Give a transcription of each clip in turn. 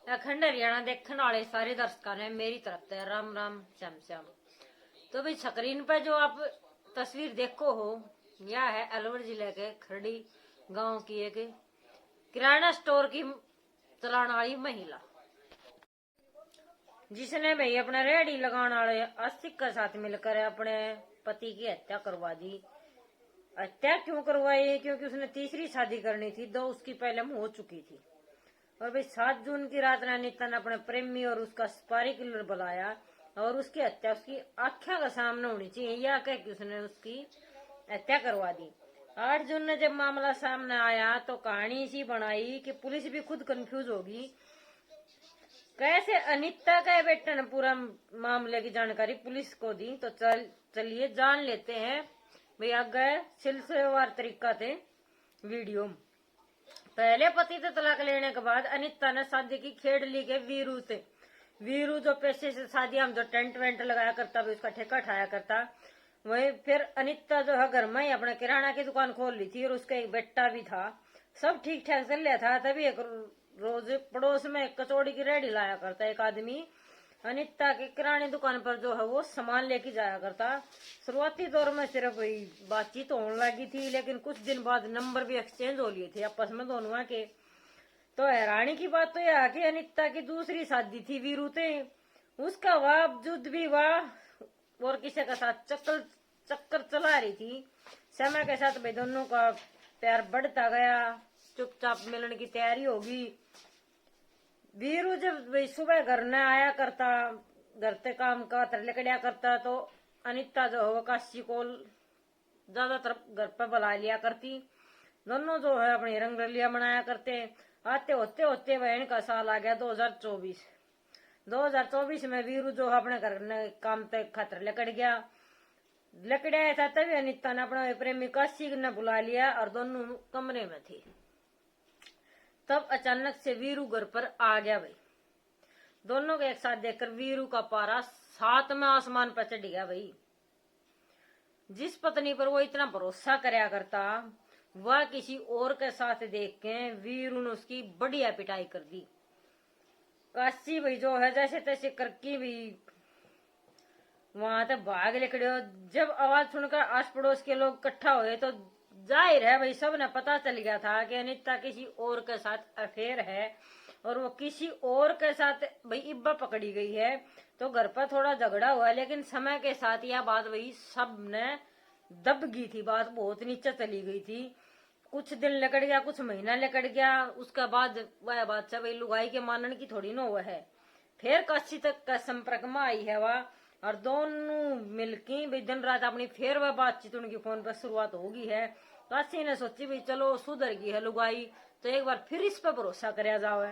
अखंड हरियाणा देखने वाले सारे दर्शकों ने मेरी तरफ से राम राम श्याम श्याम। तो भाई स्क्रीन पर जो आप तस्वीर देखो हो, यह है अलवर जिले के खरड़ी गांव की एक किराना स्टोर की चलाने वाली महिला, जिसने भाई अपने रेहड़ी लगाने वाले आशिक के साथ मिलकर अपने पति की हत्या करवा दी। हत्या क्यों करवाई? क्योंकि उसने तीसरी शादी करनी थी, 2 उसकी पहले में हो चुकी थी। और भाई 7 जून की रात अनिता ने अपने प्रेमी और उसका स्पारी किलर बुलाया और उसकी हत्या उसकी आंखों के सामने होनी चाहिए, यह कह के उसने उसकी हत्या करवा दी। 8 जून ने जब मामला सामने आया तो कहानी इसी बनाई कि पुलिस भी खुद कंफ्यूज होगी। कैसे अनिता का बेटा ने पूरा मामले की जानकारी पुलिस को दी। तो चलिए जान लेते हैं भाई आगे सिलसिलेवार तरीका थे वीडियो। पहले पति से तलाक लेने के बाद अनिता ने शादी की खेड़ ली के वीरू से। वीरू जो पैसे से शादी हम जो टेंट वेंट लगाया करता भी उसका ठेका उठाया करता, वही फिर अनिता जो है घर में ही अपने किराना की दुकान खोल ली थी और उसका एक बेटा भी था। सब ठीक ठाक चल रहा था। तभी एक रोज पड़ोस में एक कचौड़ी की रेहड़ी लाया करता एक आदमी, अनिता के किराने दुकान पर जो है वो सामान लेके जाया करता। शुरुआती दौर में सिर्फ बातचीत होने लगी थी, लेकिन कुछ दिन बाद नंबर भी एक्सचेंज हो लिए थे आपस में दोनों के। तो हैरानी की बात तो यह है कि अनिता की दूसरी शादी थी वीरू से, उसका बावजूद भी वह और किसी के साथ चक्कर चला रही थी। समय के साथ भाई दोनों का प्यार बढ़ता गया, चुपचाप मिलने की तैयारी होगी। वीरू जब सुबह घर न आया करता, घर से काम का लकड़िया करता, तो अनिता जो है वो काशी को ज्यादातर घर पर बुला लिया करती। दोनों जो है अपनी रंगरलिया बनाया करते। आते होते होते बहन का साल आ गया 2024। 2024 में वीरू जो है अपने घर ने काम तक खातर लकड़ गया। लकड़िया था तभी अनिता ने अपना प्रेमी काशी ने बुला लिया और दोनों कमरे में थी। तब अचानक से वीरू घर पर आ गया भाई। दोनों को एक साथ देखकर वीरू का पारा 7वें आसमान पर चढ़ गया भाई। जिस पत्नी पर वो इतना भरोसा करया करता, वह किसी और के साथ देख के वीरू ने उसकी बढ़िया पिटाई कर दी। काशी भाई जो है जैसे तैसे करके भी वहां तक भाग निकले। जब आवाज सुनकर आस पड़ोस के लोग इकट्ठा हुए तो जाहिर है भाई सब ने पता चल गया था कि अनिता किसी और के साथ अफेयर है और वो किसी और के साथ भाई इब्बा पकड़ी गई है। तो घर पर थोड़ा झगड़ा हुआ, लेकिन समय के साथ यह बात भाई सब ने दब गई थी। बात बहुत नीचे चली गई थी। कुछ दिन लकड़ गया, कुछ महीना लकड़ गया, उसके बाद वह बात से भाई लुगाई के मानने की थोड़ी न हुआ है। फिर काशी तक का संपर्क में आई है वह, और दोनों मिलके भाई दिन रात अपनी फिर वह बातचीत उनकी फोन पर शुरुआत होगी है। काशी ने सोची भाई चलो सुधर गई है लुगाई, तो एक बार फिर इस पर भरोसा कराया जाओ।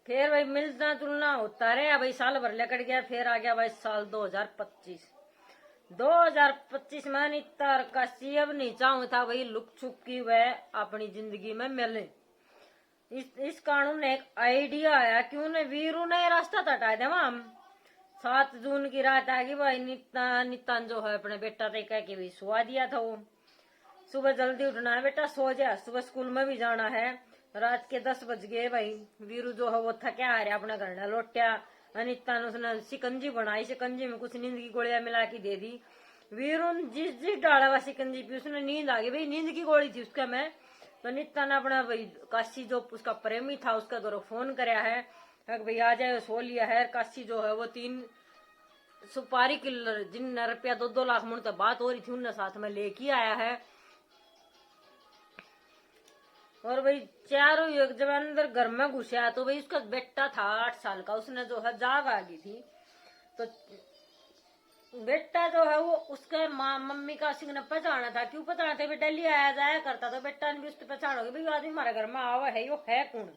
फिर भाई मिलना जुलना होता रहा भाई। साल भर लकड़ गया, फिर आ गया भाई साल 2025। 2025 में अनिता और काशी अब नहीं चाहूं था भाई लुक छुप की वह अपनी जिंदगी में मिले। इस कानून ने एक आइडिया आया कि उन्हें वीरू ने रास्ता हटा दे। हम 7 जून की रात आ गई भाई। निता जो है अपने बेटा तय कह के भी सुहा दिया था। वो सुबह जल्दी उठना है बेटा, सो जा, सुबह स्कूल में भी जाना है। रात के 10 बज गए भाई। वीरू जो है वो थका आ रहा अपने घर न लौटिया। अनिता ने उसने शिकंजी बनाई, शिकंजी में कुछ नींद की गोलियां मिला के दे दी। वीरू जिस डाला हुआ शिकंजी पी उसने नींद आ गई भाई। नींद की गोली थी उसका में। तो अनिता ने अपना भाई काशी जो उसका प्रेमी था उसका घर फोन कराया है भाई आ जाए, सो लिया है। काशी जो है वो 3 सुपारी किलर जिन रुपया 2-2 लाख मुड़ तक बात हो रही थी उनने साथ में लेके आया है। और भाई चारों युग जब अंदर घर में घुसा तो भाई उसका बेटा था 8 साल का, उसने जो है जाग आ गई थी। तो बेटा जो है वो उसके माँ मम्मी का सिंह ने पहचाना था। क्यों पहचाना था? बेटा लिया आया जाया करता, तो बेटा ने भी उसकी पहचान होगी भाई आदमी हमारे घर में आवा है, यो है कौन।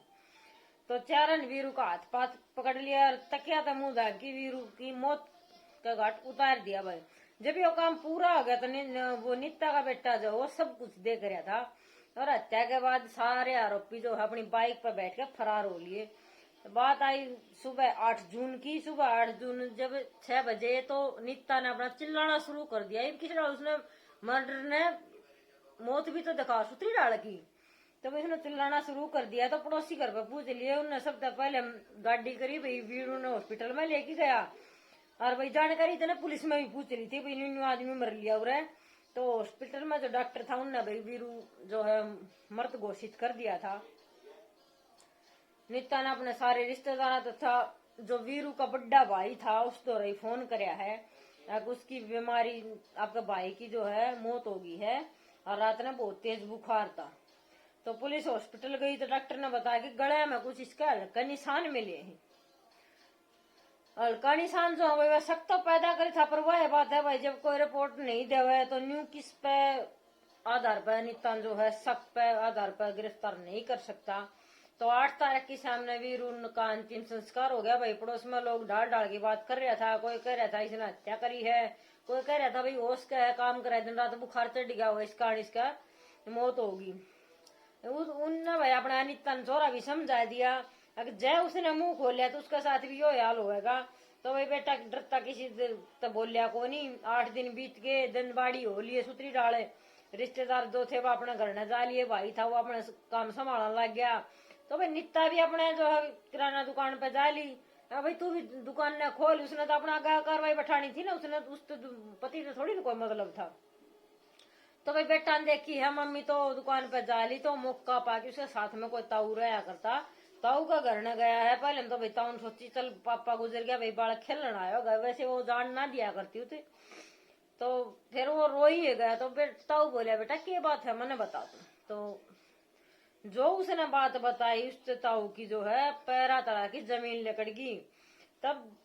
तो चारण वीरू का हाथ पाथ पकड़ लिया और तकिया था मुंह धाग की वीरू की मौत का घाट उतार दिया भाई। जब ये काम पूरा हो गया तो वो नित्ता का बेटा जो वो सब कुछ देख रहा था। और हत्या के बाद सारे आरोपी जो है अपनी बाइक पर बैठ कर फरार हो लिए। बात आई सुबह 8 जून की। सुबह 8 जून जब 6 बजे तो नित्ता ने अपना चिल्लाना शुरू कर दिया। किस उसने मर्डर ने मौत भी तो दिखा सुथरी डाल की। तो भाई उसने चिल्लाना शुरू कर दिया। तो पड़ोसी घर पे पूछ लिए उन्होंने, सबसे पहले गाड़ी करी भाई, वीरू ने हॉस्पिटल में लेके गया। और भाई जानकारी तो ना पुलिस में भी पूछ ली थी भाई, न्यू आदमी मर लिया उरे। तो हॉस्पिटल में जो डॉक्टर था उनने भाई वीरू जो है मृत घोषित कर दिया था। नीता ने अपने सारे रिश्तेदार तथा जो वीरू का बड़ा भाई था उस तो रही फोन कराया है, उसकी बीमारी आपके भाई की जो है मौत हो गई है, और रात में बहुत तेज बुखार था। तो पुलिस हॉस्पिटल गई तो डॉक्टर ने बताया कि गले में कुछ इसका हल्का निशान मिले हैं। हल्का निशान जो है वह शक तो पैदा करी था, पर वह बात है भाई जब कोई रिपोर्ट नहीं देवे तो न्यू किस पे आधार पर नितान जो है शक पे आधार पर गिरफ्तार नहीं कर सकता। तो 8 तारीख की सामने वीरू का अंतिम संस्कार हो गया भाई। पड़ोस में लोग डाल डाल की बात कर रहा था, कोई कह रहा था इसने हत्या करी है, कोई कह रहा था भाई होश का है, काम करे दिन रात बुखार चढ़ गया हुआ इस कारण इसका मौत होगी। उनने भाई अपना नित्यान छोरा भी समझा दिया, अगर जय उसने मुंह खोलिया तो उसका साथ भी यो हाल होगा। तो भाई बेटा डरता किसी तो बोलिया को नहीं। 8 दिन बीत गए, दिन बाड़ी हो लिए, सुतरी डाले, रिश्तेदार जो थे वो अपने घर न जा लिए, भाई था वो अपने काम संभालने लग गया। तो भाई नित्ता भी अपने जो है किराना दुकान पे जा ली। भाई तू भी दुकान न खोल, उसने तो अपना कार्रवाई बैठानी थी ना, उसने उस तो पति से थोड़ी ना कोई मतलब था। तो भाई बेटा ने देखी है मम्मी तो दुकान पे जा ली, तो मौका पाके उसके साथ में कोई ताऊ रहा करता, ताऊ का घर न गया है। पहले तो भाई ताऊ सोची चल पापा गुजर गया भाई बालक खेलना आया होगा, वैसे वो जान ना दिया करती थी। तो फिर वो रो ही गया। तो ताऊ बोलिया बेटा क्या बात है मैंने बता दू। तो जो उसने बात बताई उससे ताऊ की जो है पैरा तरह की जमीन लकड़ गई। तब